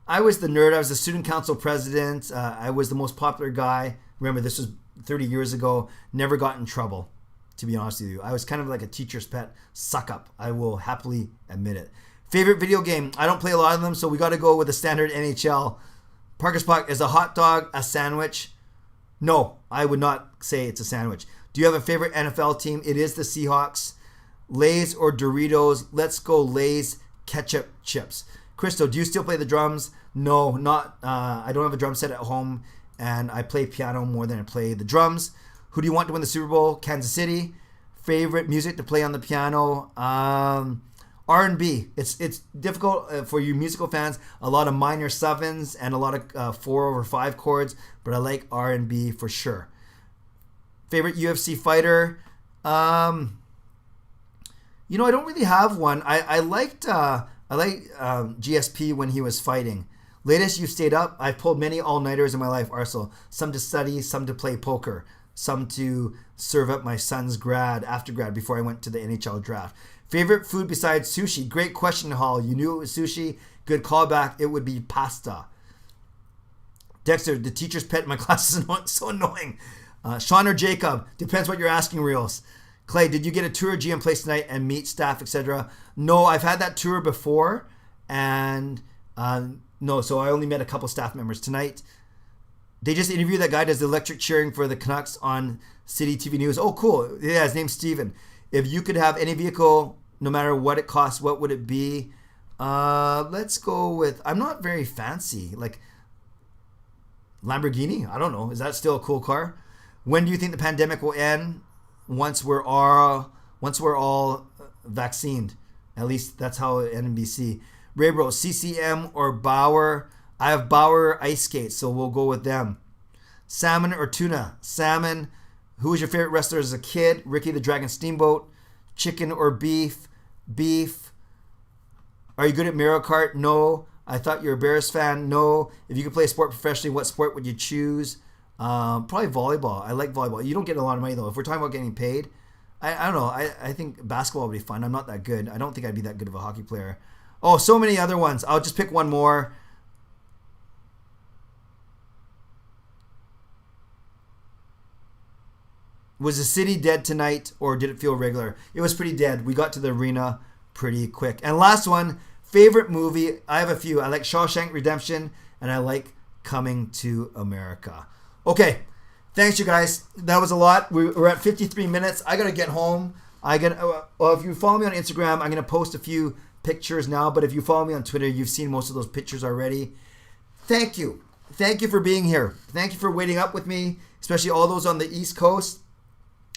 nerd. I was the student council president. I was the most popular guy. Remember, this was 30 years ago. Never got in trouble, to be honest with you. I was kind of like a teacher's pet suck up. I will happily admit it. Favorite video game? I don't play a lot of them, so we got to go with the standard NHL. ParkersPucks is a hot dog a sandwich? No, I would not say it's a sandwich. Do you have a favorite NFL team? It is the Seahawks. Lay's or Doritos? Let's go Lay's ketchup chips. Christo, do you still play the drums? No, not. I don't have a drum set at home, and I play piano more than I play the drums. Who do you want to win the Super Bowl? Kansas City. Favorite music to play on the piano? R&B. It's difficult for you musical fans. A lot of minor sevens and a lot of 4/5 chords, but I like R&B for sure. Favorite UFC fighter? I don't really have one. I liked GSP when he was fighting. Latest you stayed up? I've pulled many all-nighters in my life, Arsenal. Some to study, some to play poker, some to serve up my son's after grad before I went to the NHL draft. Favorite food besides sushi? Great question, Hall. You knew it was sushi. Good callback. It would be pasta. Dexter, the teacher's pet in my class is so annoying. Sean or Jacob? Depends what you're asking, Reels. Clay, did you get a tour of GM Place tonight and meet staff, etc.? No, I've had that tour before. And no, so I only met a couple staff members tonight. They just interviewed that guy who does the electric cheering for the Canucks on City TV News. Oh, cool. Yeah, his name's Steven. If you could have any vehicle, no matter what it costs, what would it be? Let's go with... I'm not very fancy. Like Lamborghini? I don't know. Is that still a cool car? When do you think the pandemic will end? Once we're all vaccinated. At least that's how NBC. Raybro, CCM or Bauer? I have Bauer ice skates, so we'll go with them. Salmon or tuna? Salmon. Who was your favorite wrestler as a kid? Ricky the Dragon Steamboat. Chicken or beef? Beef. Are you good at Mario Kart? No. I thought you were a Bears fan. No. If you could play a sport professionally, what sport would you choose? Probably volleyball. I like volleyball. You don't get a lot of money, though. If we're talking about getting paid, I don't know. I think basketball would be fun. I'm not that good. I don't think I'd be that good of a hockey player. Oh, so many other ones. I'll just pick one more. Was the city dead tonight, or did it feel regular? It was pretty dead. We got to the arena pretty quick. And last one, favorite movie. I have a few. I like Shawshank Redemption, and I like Coming to America. Okay, thanks, you guys. That was a lot. We're at 53 minutes. I got to get home. If you follow me on Instagram, I'm going to post a few pictures now. But if you follow me on Twitter, you've seen most of those pictures already. Thank you. Thank you for being here. Thank you for waiting up with me, especially all those on the East Coast.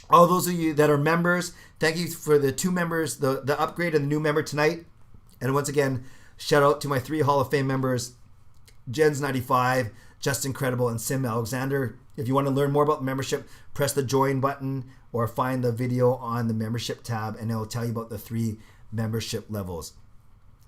All those of you that are members, thank you for the 2 members, the upgrade and the new member tonight. And once again, shout out to my 3 Hall of Fame members, Jens95, Just Incredible, and Sim Alexander. If you want to learn more about the membership, press the join button or find the video on the membership tab, and it'll tell you about the 3 membership levels.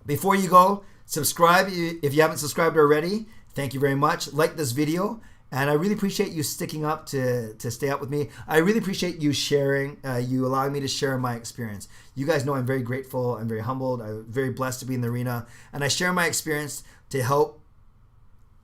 Before you go, subscribe if you haven't subscribed already. Thank you very much. Like this video. And I really appreciate you sticking up to stay up with me. I really appreciate you sharing, you allowing me to share my experience. You guys know I'm very grateful. I'm very humbled. I'm very blessed to be in the arena. And I share my experience to help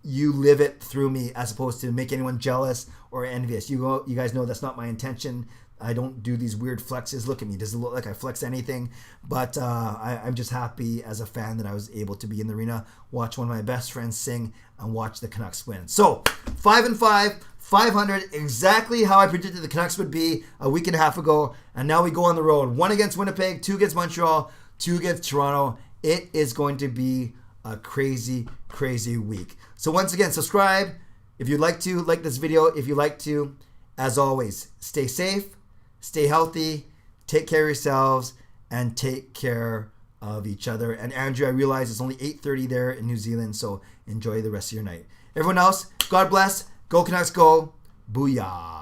you live it through me, as opposed to make anyone jealous or envious. You guys know that's not my intention. I don't do these weird flexes. Look at me. Does it look like I flex anything? But I'm just happy as a fan that I was able to be in the arena, watch one of my best friends sing, and watch the Canucks win. So, 5-5, 500, exactly how I predicted the Canucks would be a week and a half ago. And now we go on the road. 1 against Winnipeg, 2 against Montreal, 2 against Toronto. It is going to be a crazy, crazy week. So once again, subscribe if you'd like to, like this video if you'd like to. As always, stay safe, stay healthy, take care of yourselves, and take care of each other. And Andrew, I realize it's only 8:30 there in New Zealand, so enjoy the rest of your night. Everyone else, God bless. Go Canucks, go. Booyah.